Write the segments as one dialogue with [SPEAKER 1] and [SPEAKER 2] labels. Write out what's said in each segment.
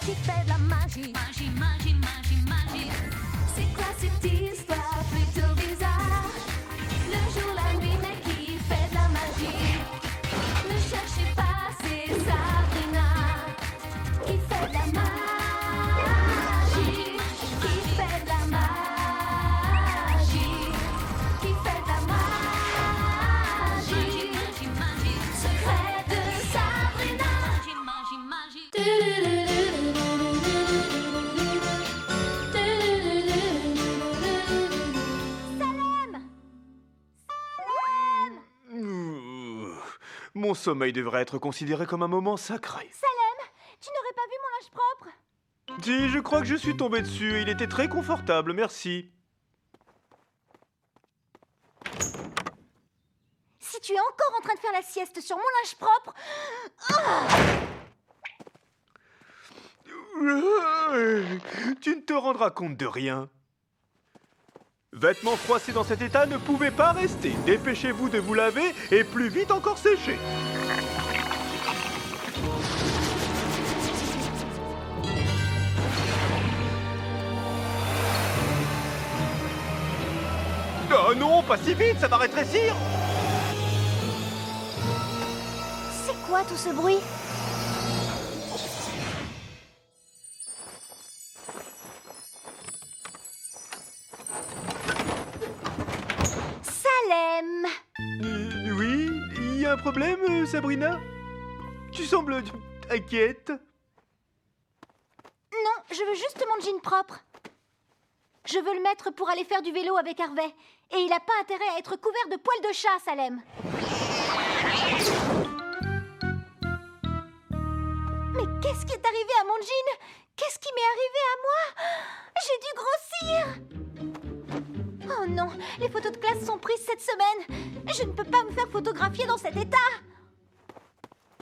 [SPEAKER 1] qui fait de la magie. Magie, magie, magie, magie. C'est quoi cette histoire plutôt bizarre? Le jour, la nuit, mais qui fait de la magie? Ne cherchez pas, c'est Sabrina qui fait de la magie. Qui fait de la magie. Qui fait de la magie. Magie, magie, secret de Sabrina. Magie, magie,
[SPEAKER 2] Mon sommeil devrait être considéré comme un moment sacré.
[SPEAKER 1] Salem, tu n'aurais pas vu mon linge propre?
[SPEAKER 2] Si, je crois que je suis tombé dessus et il était très confortable, merci.
[SPEAKER 1] Si tu es encore en train de faire la sieste sur mon linge propre...
[SPEAKER 2] Tu ne te rendras compte de rien. Vêtements froissés dans cet état ne pouvaient pas rester. Dépêchez-vous de vous laver et plus vite encore sécher. Oh non, pas si vite, ça va rétrécir.
[SPEAKER 1] C'est quoi tout ce bruit? Salem!
[SPEAKER 2] Oui, il y a un problème, Sabrina? Tu sembles inquiète.
[SPEAKER 1] Non, je veux juste mon jean propre. Je veux le mettre pour aller faire du vélo avec Harvey. Et il n'a pas intérêt à être couvert de poils de chat, Salem. Mais qu'est-ce qui est arrivé à mon jean? Qu'est-ce qui m'est arrivé à moi? J'ai dû grossir. Oh non, les photos de classe sont prises cette semaine. Je ne peux pas me faire photographier dans cet état.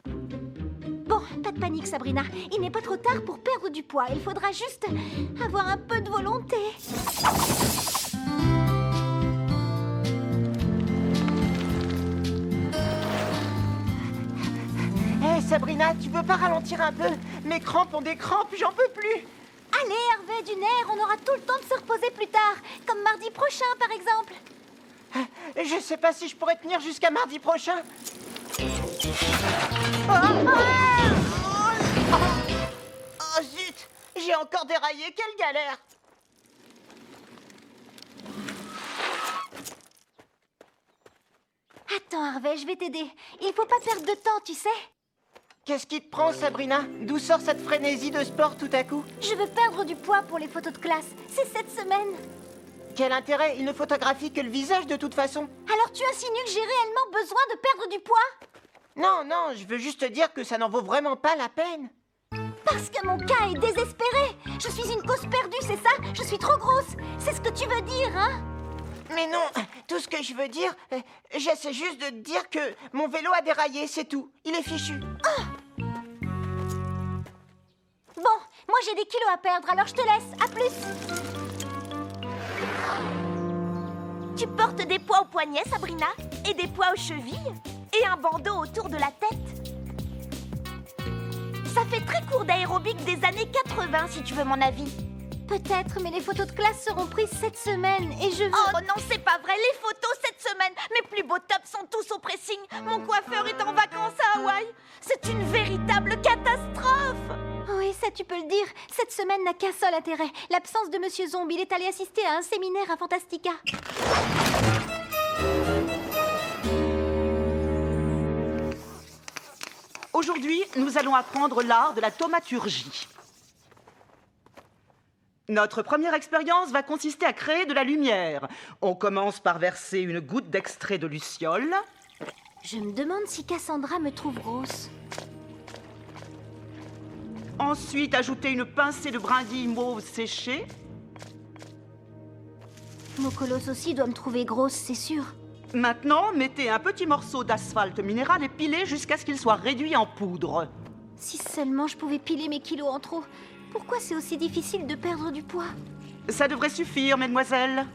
[SPEAKER 1] Bon, pas de panique, Sabrina. Il n'est pas trop tard pour perdre du poids. Il faudra juste avoir un peu de volonté.
[SPEAKER 3] Hé, Sabrina, tu veux pas ralentir un peu? Mes crampes ont des crampes, j'en peux plus.
[SPEAKER 1] Allez, Hervé, du nerf, on aura tout le temps de se reposer plus tard. Comme mardi prochain, par exemple.
[SPEAKER 3] Je sais pas si je pourrais tenir jusqu'à mardi prochain. Oh zut! J'ai encore déraillé, quelle galère!
[SPEAKER 1] Attends, Hervé, je vais t'aider. Il faut pas perdre de temps, tu sais.
[SPEAKER 3] Qu'est-ce qui te prend, Sabrina? D'où sort cette frénésie de sport tout à coup?
[SPEAKER 1] Je veux perdre du poids pour les photos de classe. C'est cette semaine.
[SPEAKER 3] Quel intérêt? Il ne photographie que le visage de toute façon.
[SPEAKER 1] Alors tu insinues que j'ai réellement besoin de perdre du poids?
[SPEAKER 3] Non, non, je veux juste te dire que ça n'en vaut vraiment pas la peine.
[SPEAKER 1] Parce que mon cas est désespéré. Je suis une cause perdue, c'est ça? Je suis trop grosse. C'est ce que tu veux dire, hein?
[SPEAKER 3] Mais non, tout ce que je veux dire, j'essaie juste de te dire que mon vélo a déraillé, c'est tout. Il est fichu.
[SPEAKER 1] Bon, moi j'ai des kilos à perdre, alors je te laisse. À plus.
[SPEAKER 4] Tu portes des poids aux poignets, Sabrina, et des poids aux chevilles, et un bandeau autour de la tête. Ça fait très court d'aérobic des années 80, si tu veux mon avis.
[SPEAKER 1] Peut-être, mais les photos de classe seront prises cette semaine et je veux...
[SPEAKER 4] Oh non, c'est pas vrai, les photos cette semaine. Mes plus beaux tops sont tous au pressing. Mon coiffeur est en vacances à Hawaï. C'est une véritable catastrophe.
[SPEAKER 1] Oui, ça tu peux le dire. Cette semaine n'a qu'un seul intérêt. L'absence de Monsieur Zombie. Il est allé assister à un séminaire à Fantastica.
[SPEAKER 5] Aujourd'hui, nous allons apprendre l'art de la thaumaturgie. Notre première expérience va consister à créer de la lumière. On commence par verser une goutte d'extrait de luciole.
[SPEAKER 1] Je me demande si Cassandra me trouve grosse.
[SPEAKER 5] Ensuite, ajouter une pincée de brindilles mauve séchées.
[SPEAKER 1] Mokolos aussi doit me trouver grosse, c'est sûr.
[SPEAKER 5] Maintenant, mettez un petit morceau d'asphalte minéral et pilez jusqu'à ce qu'il soit réduit en poudre.
[SPEAKER 1] Si seulement je pouvais piler mes kilos en trop. Pourquoi c'est aussi difficile de perdre du poids?
[SPEAKER 5] Ça devrait suffire, mesdemoiselles.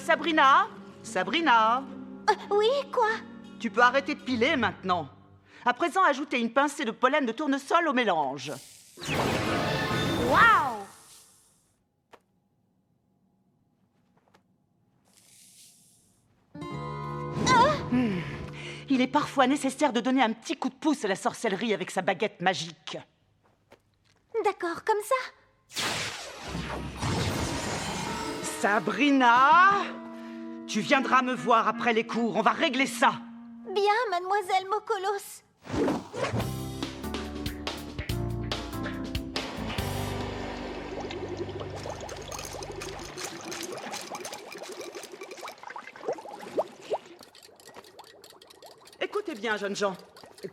[SPEAKER 5] Sabrina? Sabrina?
[SPEAKER 1] Oui, quoi?
[SPEAKER 5] Tu peux arrêter de piler maintenant. À présent, ajoutez une pincée de pollen de tournesol au mélange.
[SPEAKER 4] Waouh!
[SPEAKER 5] Il est parfois nécessaire de donner un petit coup de pouce à la sorcellerie avec sa baguette magique.
[SPEAKER 4] D'accord, comme ça.
[SPEAKER 5] Sabrina, tu viendras me voir après les cours, on va régler ça.
[SPEAKER 4] Bien, mademoiselle Mokolos.
[SPEAKER 5] Écoutez bien, jeunes gens.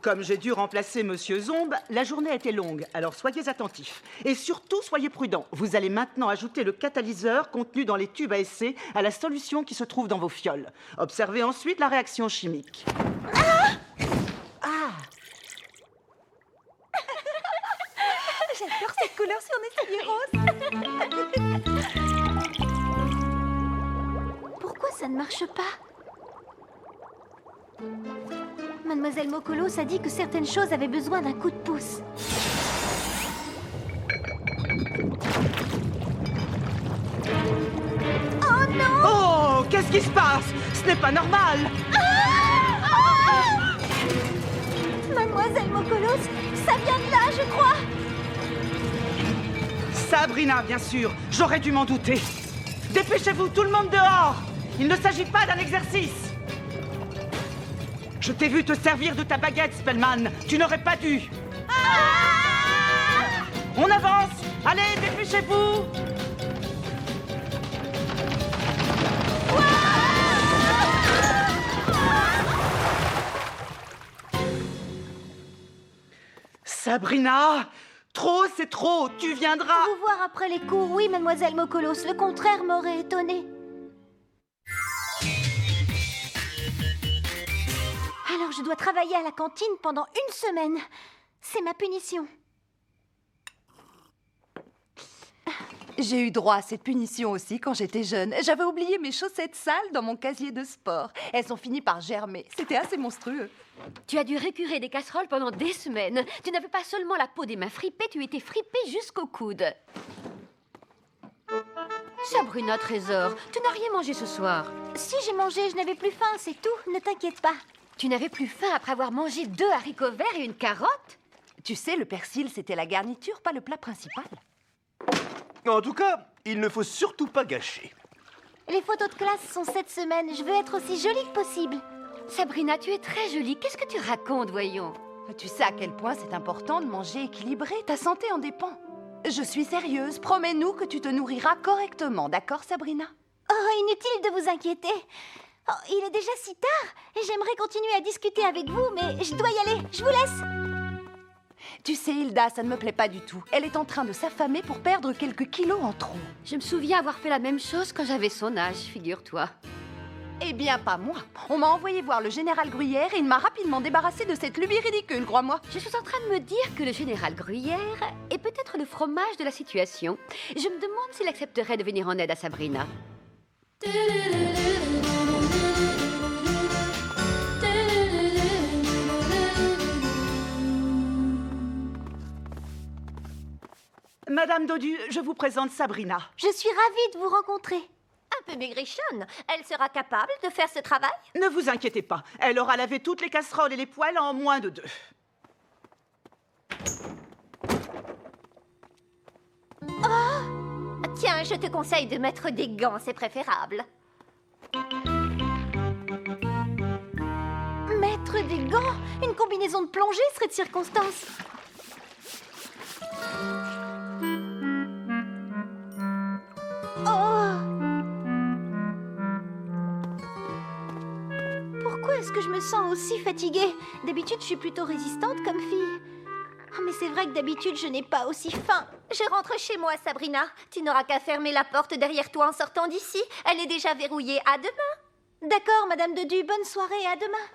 [SPEAKER 5] Comme j'ai dû remplacer Monsieur Zombe, la journée a été longue, alors soyez attentifs. Et surtout, soyez prudents. Vous allez maintenant ajouter le catalyseur contenu dans les tubes à essai à la solution qui se trouve dans vos fioles. Observez ensuite la réaction chimique.
[SPEAKER 4] J'adore cette couleur sur mes rose. Pourquoi ça ne marche pas? Mademoiselle Mokolos a dit que certaines choses avaient besoin d'un coup de pouce. Oh non!
[SPEAKER 5] Oh, qu'est-ce qui se passe? Ce n'est pas normal!
[SPEAKER 4] Mademoiselle Mokolos, ça vient de là, je crois!
[SPEAKER 5] Sabrina, bien sûr, j'aurais dû m'en douter. Dépêchez-vous, tout le monde dehors! Il ne s'agit pas d'un exercice! Je t'ai vu te servir de ta baguette, Spellman. Tu n'aurais pas dû. On avance. Allez, dépêchez-vous. Sabrina, trop, c'est trop. Tu viendras.
[SPEAKER 4] Vous voir après les cours, oui, mademoiselle Mokolos. Le contraire m'aurait étonnée. Alors je dois travailler à la cantine pendant 1 semaine. C'est ma punition.
[SPEAKER 6] J'ai eu droit à cette punition aussi quand j'étais jeune. J'avais oublié mes chaussettes sales dans mon casier de sport. Elles ont fini par germer. C'était assez monstrueux.
[SPEAKER 7] Tu as dû récurer des casseroles pendant des semaines. Tu n'avais pas seulement la peau des mains fripées, tu étais fripée jusqu'au coude. Sabrina, trésor, tu n'as rien mangé ce soir.
[SPEAKER 4] Si j'ai mangé, je n'avais plus faim, c'est tout. Ne t'inquiète pas.
[SPEAKER 7] Tu n'avais plus faim après avoir mangé 2 haricots verts et une carotte?
[SPEAKER 6] Tu sais, le persil, c'était la garniture, pas le plat principal.
[SPEAKER 2] En tout cas, il ne faut surtout pas gâcher.
[SPEAKER 4] Les photos de classe sont cette semaine. Je veux être aussi jolie que possible.
[SPEAKER 7] Sabrina, tu es très jolie. Qu'est-ce que tu racontes, voyons?
[SPEAKER 6] Tu sais à quel point c'est important de manger équilibré. Ta santé en dépend. Je suis sérieuse. Promets-nous que tu te nourriras correctement, d'accord, Sabrina?
[SPEAKER 4] Oh, inutile de vous inquiéter. Oh, il est déjà si tard et j'aimerais continuer à discuter avec vous, mais je dois y aller. Je vous laisse.
[SPEAKER 6] Tu sais, Hilda, ça ne me plaît pas du tout. Elle est en train de s'affamer pour perdre quelques kilos en trop.
[SPEAKER 7] Je me souviens avoir fait la même chose quand j'avais son âge, figure-toi.
[SPEAKER 6] Eh bien, pas moi. On m'a envoyé voir le général Gruyère et il m'a rapidement débarrassé de cette lubie ridicule, crois-moi.
[SPEAKER 7] Je suis en train de me dire que le général Gruyère est peut-être le fromage de la situation. Je me demande s'il accepterait de venir en aide à Sabrina.
[SPEAKER 5] Madame Dodu, je vous présente Sabrina.
[SPEAKER 4] Je suis ravie de vous rencontrer.
[SPEAKER 8] Un peu maigrichonne. Elle sera capable de faire ce travail?
[SPEAKER 5] Ne vous inquiétez pas, elle aura lavé toutes les casseroles et les poêles en moins de 2.
[SPEAKER 8] Tiens, je te conseille de mettre des gants, c'est préférable.
[SPEAKER 4] Mettre des gants? Une combinaison de plongée serait de circonstance. Oh! Pourquoi est-ce que je me sens aussi fatiguée? D'habitude, je suis plutôt résistante comme fille. Oh, mais c'est vrai que d'habitude, je n'ai pas aussi faim.
[SPEAKER 8] Je rentre chez moi, Sabrina. Tu n'auras qu'à fermer la porte derrière toi en sortant d'ici. Elle est déjà verrouillée. À demain.
[SPEAKER 4] D'accord, Madame Dodu. Bonne soirée et à demain.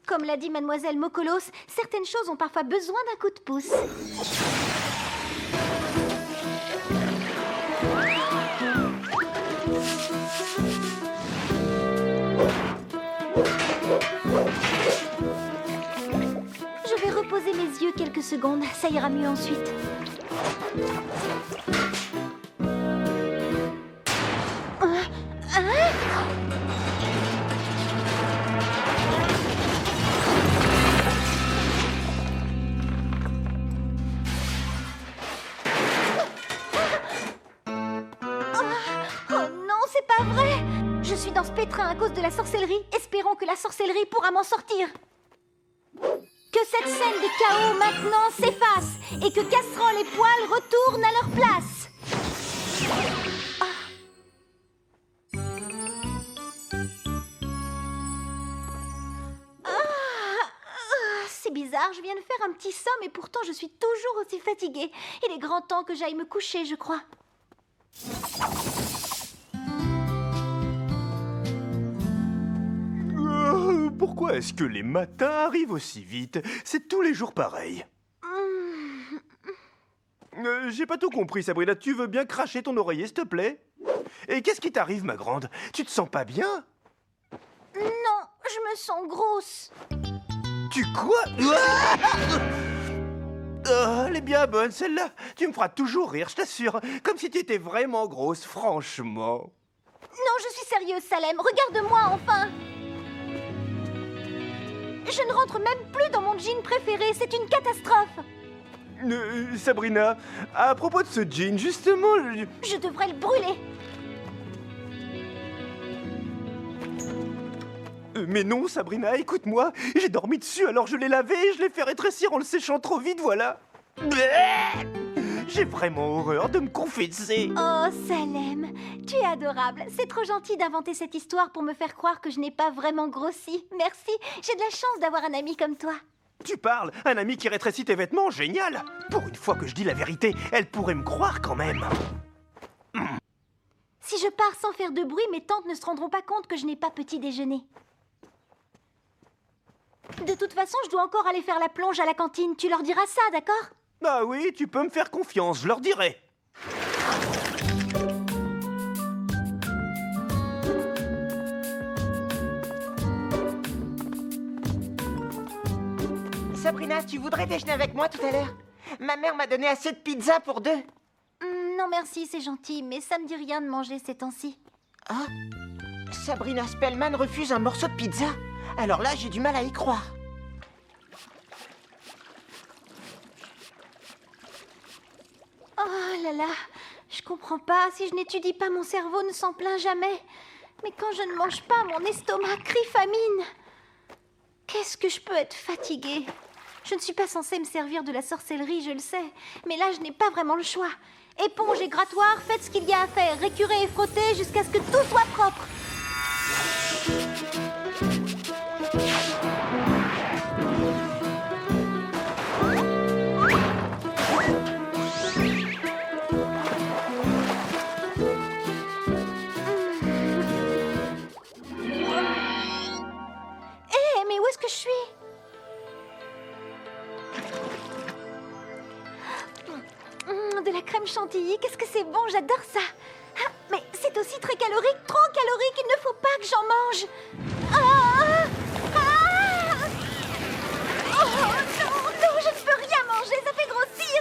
[SPEAKER 4] Comme l'a dit Mademoiselle Mokolos, certaines choses ont parfois besoin d'un coup de pouce.
[SPEAKER 8] les yeux quelques secondes, ça ira mieux ensuite. Je suis dans ce pétrin à cause de la sorcellerie. Espérons que la sorcellerie pourra m'en sortir. Que cette scène de chaos maintenant s'efface et que casserole et poils retournent à leur place. C'est bizarre, je viens de faire un petit somme et pourtant je suis toujours aussi fatiguée. Il est grand temps que j'aille me coucher, je crois.
[SPEAKER 2] Pourquoi est-ce que les matins arrivent aussi vite? C'est tous les jours pareil. J'ai pas tout compris, Sabrina. Tu veux bien cracher ton oreiller, s'il te plaît? Et qu'est-ce qui t'arrive, ma grande? Tu te sens pas bien?
[SPEAKER 8] Non, je me sens grosse.
[SPEAKER 2] Tu quoi? Oh, elle est bien bonne, celle-là. Tu me feras toujours rire, je t'assure. Comme si tu étais vraiment grosse, franchement.
[SPEAKER 8] Non, je suis sérieuse, Salem. Regarde-moi, enfin. Je ne rentre même plus dans mon jean préféré. C'est une catastrophe.
[SPEAKER 2] Sabrina, à propos de ce jean, justement...
[SPEAKER 8] Je devrais le brûler.
[SPEAKER 2] Mais non, Sabrina, écoute-moi. J'ai dormi dessus, alors je l'ai lavé et je l'ai fait rétrécir en le séchant trop vite, voilà. J'ai vraiment horreur de me confesser.
[SPEAKER 8] Oh, Salem, tu es adorable. C'est trop gentil d'inventer cette histoire pour me faire croire que je n'ai pas vraiment grossi. Merci, j'ai de la chance d'avoir un ami comme toi.
[SPEAKER 2] Tu parles? Un ami qui rétrécit tes vêtements? Génial! Pour une fois que je dis la vérité, elle pourrait me croire quand même.
[SPEAKER 8] Si je pars sans faire de bruit, mes tantes ne se rendront pas compte que je n'ai pas petit déjeuner. De toute façon, je dois encore aller faire la plonge à la cantine. Tu leur diras ça, d'accord?
[SPEAKER 2] Ah oui, tu peux me faire confiance, je leur dirai.
[SPEAKER 3] Sabrina, tu voudrais déjeuner avec moi tout à l'heure? Ma mère m'a donné assez de pizza pour deux.
[SPEAKER 8] Non, merci, c'est gentil, mais ça me dit rien de manger ces temps-ci.
[SPEAKER 3] Ah, Sabrina Spellman refuse un morceau de pizza. Alors là, j'ai du mal à y croire.
[SPEAKER 8] Oh là là, je comprends pas. Si je n'étudie pas, mon cerveau ne s'en plaint jamais. Mais quand je ne mange pas, mon estomac crie famine. Qu'est-ce que je peux être fatiguée? Je ne suis pas censée me servir de la sorcellerie, je le sais. Mais là, je n'ai pas vraiment le choix. Éponge et grattoir, faites ce qu'il y a à faire. Récurer et frotter jusqu'à ce que tout soit propre. Mais où est-ce que je suis? De la crème chantilly, qu'est-ce que c'est bon, j'adore ça. Ah, mais c'est aussi très calorique, trop calorique, il ne faut pas que j'en mange. Oh non, je ne peux rien manger, ça fait grossir.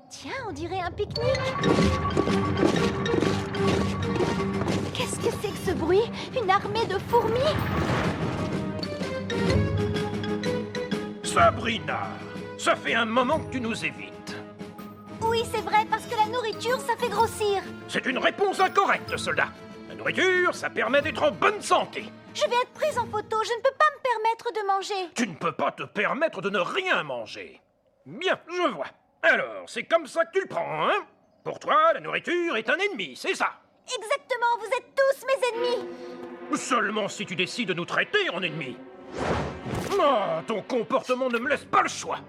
[SPEAKER 8] Tiens, on dirait un pique-nique. Qu'est-ce que c'est que ce bruit? Une armée de fourmis?
[SPEAKER 9] Sabrina, ça fait un moment que tu nous évites.
[SPEAKER 8] Oui, c'est vrai, parce que la nourriture, ça fait grossir.
[SPEAKER 9] C'est une réponse incorrecte, soldat. La nourriture, ça permet d'être en bonne santé.
[SPEAKER 8] Je vais être prise en photo, je ne peux pas me permettre de manger.
[SPEAKER 9] Tu ne peux pas te permettre de ne rien manger. Bien, je vois. Alors, c'est comme ça que tu le prends, hein? Pour toi, la nourriture est un ennemi, c'est ça?
[SPEAKER 8] Exactement, vous êtes tous mes ennemis.
[SPEAKER 9] Seulement si tu décides de nous traiter en ennemis. Oh, ton comportement ne me laisse pas le choix.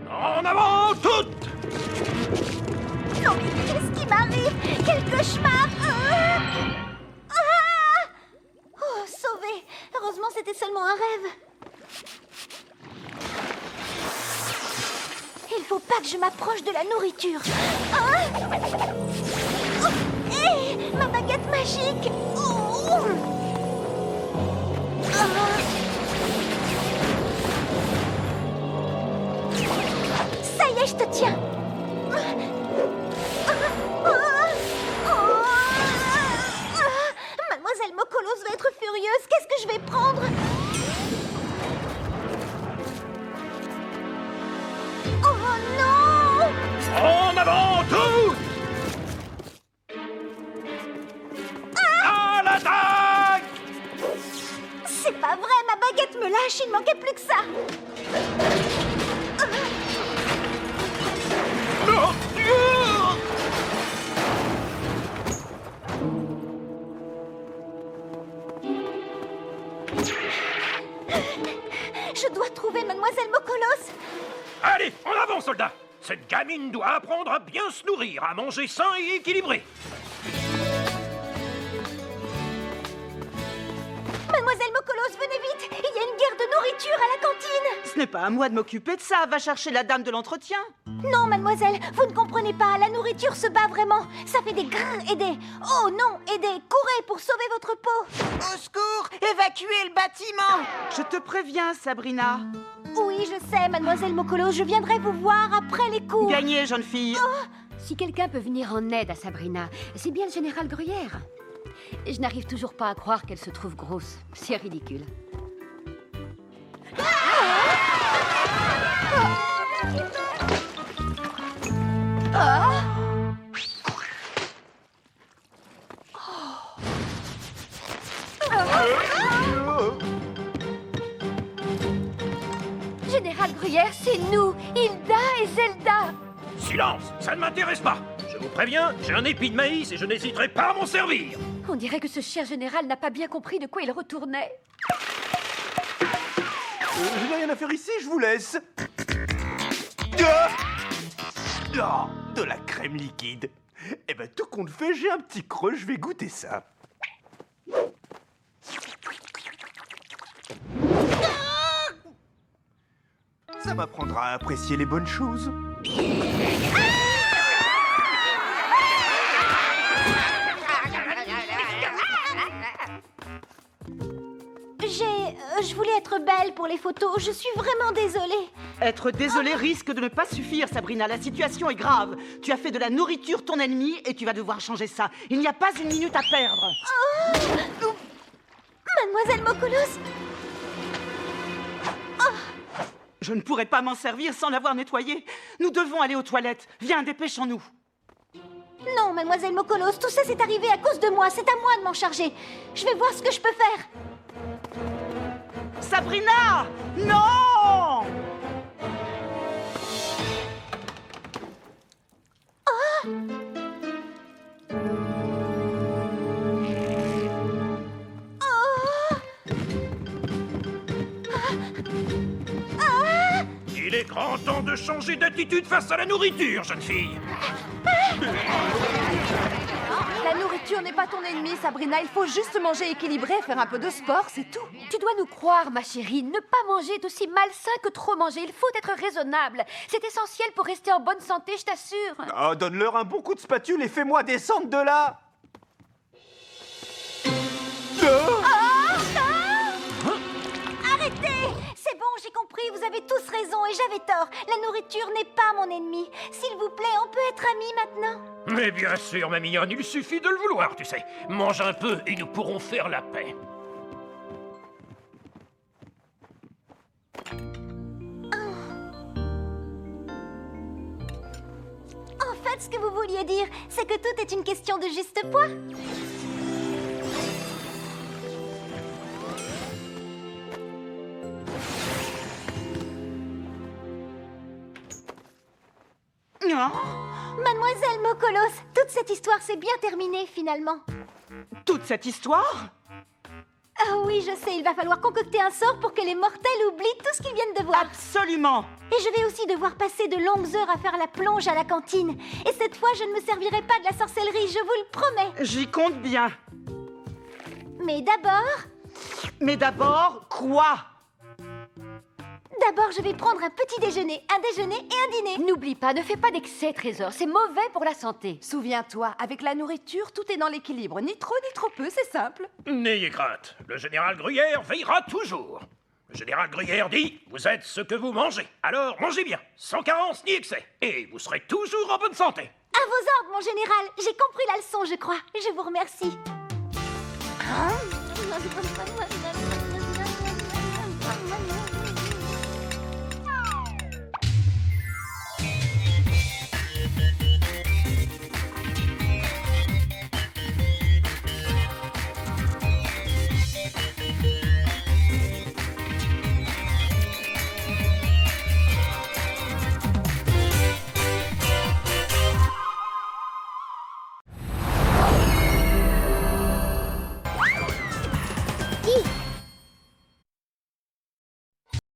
[SPEAKER 9] En avant, toutes!
[SPEAKER 8] Non, mais qu'est-ce qui m'arrive? Quel cauchemar! Oh, sauvé! Heureusement, c'était seulement un rêve. Il faut pas que je m'approche de la nourriture. Ah oh, hé, ma baguette magique. Oh. Ça y est, je te tiens. Mademoiselle Mokolos va être furieuse. Qu'est-ce que je vais prendre? Oh non!
[SPEAKER 9] En avant, tous! À l'attaque!
[SPEAKER 8] C'est pas vrai, ma baguette me lâche, il manquait plus que ça. Je dois trouver Mademoiselle Mokolos.
[SPEAKER 9] Allez, en avant, soldats! Cette gamine doit apprendre à bien se nourrir, à manger sain et équilibré.
[SPEAKER 8] Mademoiselle Mokolos, venez vite. Il y a une guerre de nourriture à la cantine.
[SPEAKER 5] Ce n'est pas à moi de m'occuper de ça. Va chercher la dame de l'entretien.
[SPEAKER 8] Non, mademoiselle, vous ne comprenez pas. La nourriture se bat vraiment. Ça fait des grrr et des... Oh non, et des... Courez pour sauver votre peau.
[SPEAKER 3] Au secours! Évacuez le bâtiment!
[SPEAKER 5] Je te préviens, Sabrina.
[SPEAKER 8] Oui, je sais, mademoiselle Mokolos. Je viendrai vous voir après les cours.
[SPEAKER 5] Gagnez, jeune fille.
[SPEAKER 7] Si quelqu'un peut venir en aide à Sabrina, c'est bien le général Gruyère. Je n'arrive toujours pas à croire qu'elle se trouve grosse. C'est ridicule. Général Gruyère, c'est nous, Hilda et Zelda.
[SPEAKER 9] Silence, ça ne m'intéresse pas. Je vous préviens, j'ai un épi de maïs et je n'hésiterai pas à m'en servir.
[SPEAKER 7] On dirait que ce cher général n'a pas bien compris de quoi il retournait.
[SPEAKER 2] Je n'ai rien à faire ici, je vous laisse. De la crème liquide. Eh ben, tout compte fait, j'ai un petit creux, je vais goûter ça. Ça m'apprendra à apprécier les bonnes choses.
[SPEAKER 8] Je voulais être belle pour les photos. Je suis vraiment désolée.
[SPEAKER 5] Être désolée risque de ne pas suffire, Sabrina. La situation est grave. Tu as fait de la nourriture ton ennemi et tu vas devoir changer ça. Il n'y a pas une minute à perdre.
[SPEAKER 8] Mademoiselle Mokolos.
[SPEAKER 5] Je ne pourrai pas m'en servir sans l'avoir nettoyé. Nous devons aller aux toilettes. Viens, dépêchons-nous.
[SPEAKER 8] Non, mademoiselle Mokolos, tout ça c'est arrivé à cause de moi. C'est à moi de m'en charger. Je vais voir ce que je peux faire.
[SPEAKER 5] Sabrina! Non!
[SPEAKER 9] Il est grand temps de changer d'attitude face à la nourriture, jeune fille.
[SPEAKER 6] La nourriture n'est pas ton ennemi, Sabrina. Il faut juste manger équilibré, faire un peu de sport, c'est tout.
[SPEAKER 7] Tu dois nous croire, ma chérie. Ne pas manger est aussi malsain que trop manger. Il faut être raisonnable. C'est essentiel pour rester en bonne santé, je t'assure.
[SPEAKER 2] Oh, donne-leur un bon coup de spatule et fais-moi descendre de là.
[SPEAKER 8] Arrêtez! C'est bon, j'ai compris, vous avez tous raison et j'avais tort. La nourriture n'est pas mon ennemi. S'il vous plaît, on peut être amis maintenant?
[SPEAKER 9] Mais bien sûr, ma mignonne, il suffit de le vouloir, tu sais. Mange un peu et nous pourrons faire la paix.
[SPEAKER 8] En fait, ce que vous vouliez dire, c'est que tout est une question de juste poids. Mademoiselle Mokolos, toute cette histoire s'est bien terminée finalement.
[SPEAKER 5] Toute cette histoire?
[SPEAKER 8] Ah oui, je sais, il va falloir concocter un sort pour que les mortels oublient tout ce qu'ils viennent de voir.
[SPEAKER 5] Absolument!
[SPEAKER 8] Et je vais aussi devoir passer de longues heures à faire la plonge à la cantine. Et cette fois, je ne me servirai pas de la sorcellerie, je vous le promets.
[SPEAKER 5] J'y compte bien.
[SPEAKER 8] Mais d'abord,
[SPEAKER 5] Mais d'abord, quoi?
[SPEAKER 8] D'abord, je vais prendre un petit déjeuner, un déjeuner et un dîner.
[SPEAKER 7] N'oublie pas, ne fais pas d'excès, Trésor. C'est mauvais pour la santé.
[SPEAKER 6] Souviens-toi, avec la nourriture, tout est dans l'équilibre. Ni trop ni trop peu, c'est simple.
[SPEAKER 9] N'ayez crainte, le général Gruyère veillera toujours. Le général Gruyère dit, vous êtes ce que vous mangez. Alors mangez bien, sans carence ni excès. Et vous serez toujours en bonne santé.
[SPEAKER 8] À vos ordres, mon général. J'ai compris la leçon, je crois. Je vous remercie.